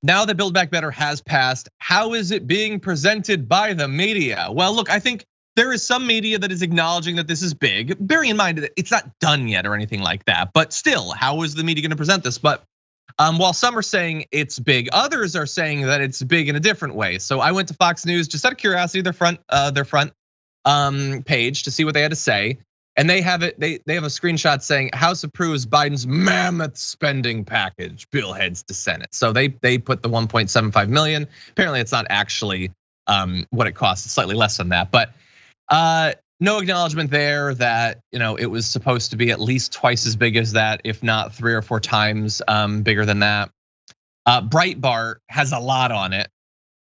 now that Build Back Better has passed, how is it being presented by the media? Well, look, I think there is some media that is acknowledging that this is big. Bearing in mind that it's not done yet or anything like that, but still, how is the media gonna present this? But while some are saying it's big, others are saying that it's big in a different way. So I went to Fox News just out of curiosity, their front page to see what they had to say. And they have it. They have a screenshot saying House approves Biden's mammoth spending package. Bill heads to Senate. So they put the 1.75 million. Apparently, it's not actually what it costs. It's slightly less than that. But no acknowledgement there that it was supposed to be at least twice as big as that, if not 3 or 4 times bigger than that. Breitbart has a lot on it.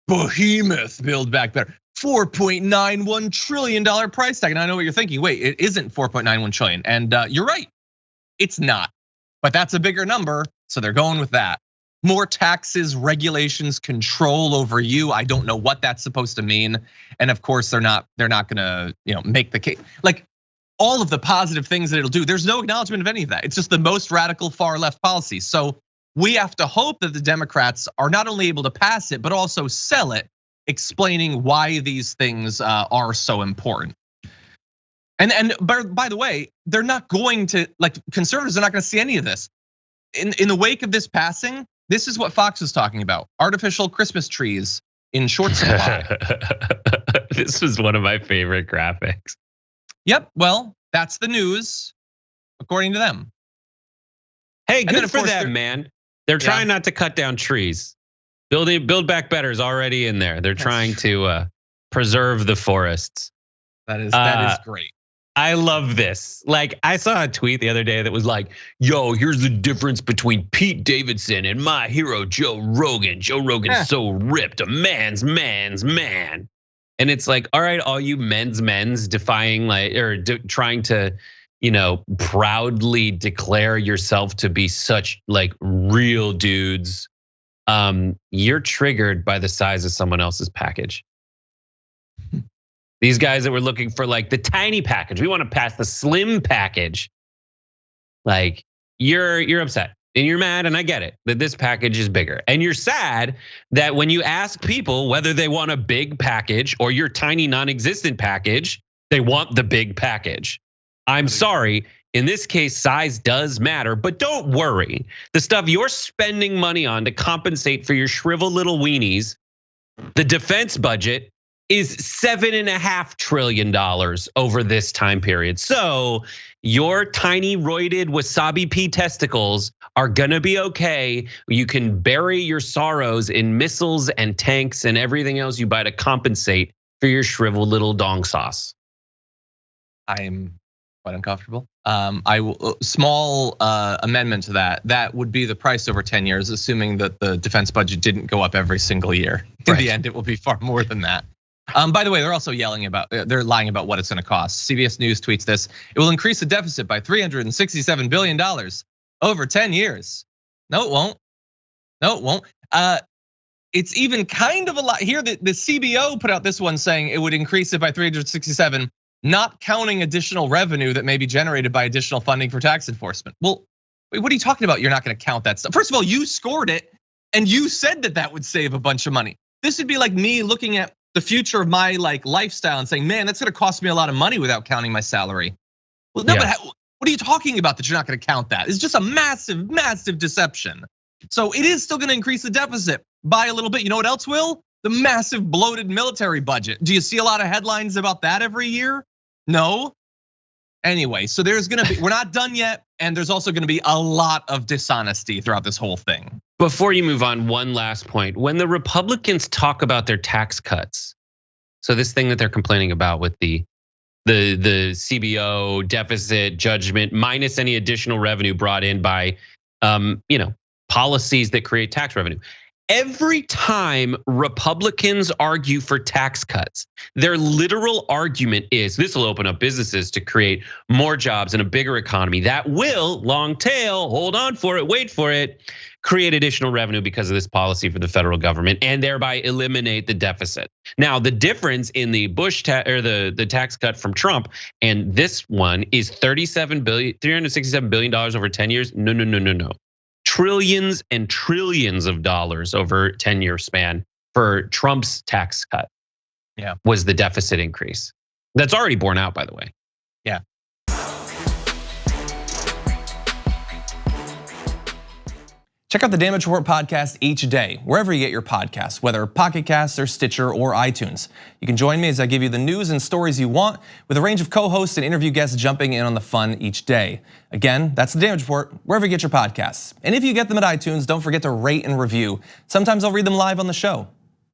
Behemoth Build Back Better. $4.91 trillion price tag. And I know what you're thinking. Wait, it isn't 4.91 trillion. And you're right, it's not. But that's a bigger number, so they're going with that. More taxes, regulations, control over you. I don't know what that's supposed to mean. And of course, they're not gonna make the case. Like all of the positive things that it'll do, there's no acknowledgement of any of that. It's just the most radical far left policy. So we have to hope that the Democrats are not only able to pass it, but also sell it, explaining why these things are so important. And by the way, they're not going to, conservatives are not going to see any of this. In the wake of this passing, this is what Fox was talking about: artificial Christmas trees in short supply. This was one of my favorite graphics. Yep, well, that's the news, according to them. Hey, good for them, man. They're trying not to cut down trees. Build Back Better is already in there. They're trying to preserve the forests. That is great. I love this. Like, I saw a tweet the other day that was like, yo, here's the difference between Pete Davidson and my hero, Joe Rogan. Joe Rogan's so ripped, a man's man. And it's like, all right, all you men's defying trying to, proudly declare yourself to be such real dudes. You're triggered by the size of someone else's package. These guys that were looking for the tiny package, we want to pass the slim package. You're upset and you're mad, and I get it that this package is bigger. And you're sad that when you ask people whether they want a big package or your tiny non-existent package, they want the big package. I'm sorry. In this case, size does matter, but don't worry. The stuff you're spending money on to compensate for your shriveled little weenies, the defense budget is $7.5 trillion over this time period. So your tiny roided wasabi pea testicles are gonna be okay. You can bury your sorrows in missiles and tanks and everything else you buy to compensate for your shriveled little dong sauce. I'm quite uncomfortable. Small amendment to that. That would be the price over 10 years, assuming that the defense budget didn't go up every single year. In the end, it will be far more than that. By the way, they're also they're lying about what it's gonna cost. CBS News tweets this: it will increase the deficit by $367 billion over 10 years. No, it won't. No, it won't. It's even kind of a lot here. The CBO put out this one saying it would increase it by 367, not counting additional revenue that may be generated by additional funding for tax enforcement. Well, wait, what are you talking about? You're not gonna count that stuff. First of all, you scored it and you said that would save a bunch of money. This would be like me looking at the future of my lifestyle and saying, man, that's gonna cost me a lot of money without counting my salary. Well, no, but what are you talking about that you're not gonna count that? It's just a massive, massive deception. So it is still gonna increase the deficit by a little bit. You know what else will? The massive bloated military budget. Do you see a lot of headlines about that every year? No. Anyway, so there's gonna be, we're not done yet, and there's also gonna be a lot of dishonesty throughout this whole thing. Before you move on, one last point. When the Republicans talk about their tax cuts, so this thing that they're complaining about with the CBO deficit judgment minus any additional revenue brought in by policies that create tax revenue. Every time Republicans argue for tax cuts, their literal argument is this will open up businesses to create more jobs and a bigger economy that will, long tail, hold on for it, wait for it, create additional revenue because of this policy for the federal government and thereby eliminate the deficit. Now, the difference in the Bush the tax cut from Trump and this one is $367 billion over 10 years. No. trillions and trillions of dollars over a 10-year span for Trump's tax cut. Yeah. Was the deficit increase. That's already borne out, by the way. Yeah. Check out the Damage Report podcast each day, wherever you get your podcasts, whether Pocket Casts or Stitcher or iTunes. You can join me as I give you the news and stories you want, with a range of co-hosts and interview guests jumping in on the fun each day. Again, that's the Damage Report, wherever you get your podcasts. And if you get them at iTunes, don't forget to rate and review. Sometimes I'll read them live on the show.